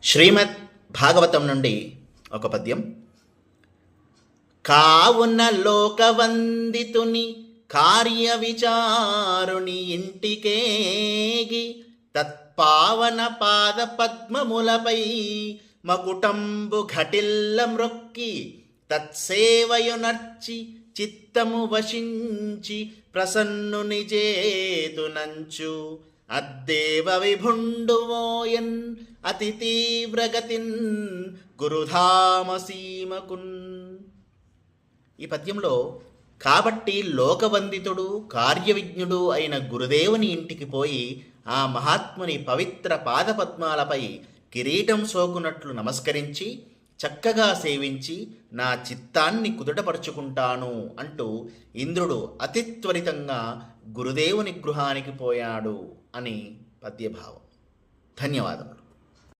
శ్రీమద్ భాగవతం నుండి ఒక పద్యం. కావున లోకవందితుని కార్య విచారుని ఇంటికేగి తత్పావన పాద పద్మములపై మకుటంబు ఘటిల్ల మ్రొక్కి తత్సేవయునర్చి చిత్తము వశించి ప్రసన్నుని చేతునంచు అద్దేవ విభుండువోయన్ అతి తీవ్రగతిన్ గురుధామసీమకున్. ఈ పద్యంలో కాబట్టి లోకవందితుడు కార్యవిజ్ఞుడు అయిన గురుదేవుని ఇంటికి పోయి ఆ మహాత్ముని పవిత్ర పాదపద్మాలపై కిరీటం సోకునట్లు నమస్కరించి చక్కగా సేవించి నా చిత్తాన్ని కుదుటపరుచుకుంటాను అంటూ ఇంద్రుడు అతి త్వరితంగా గురుదేవుని గృహానికి పోయాడు అని పద్యభావం. ధన్యవాదములు.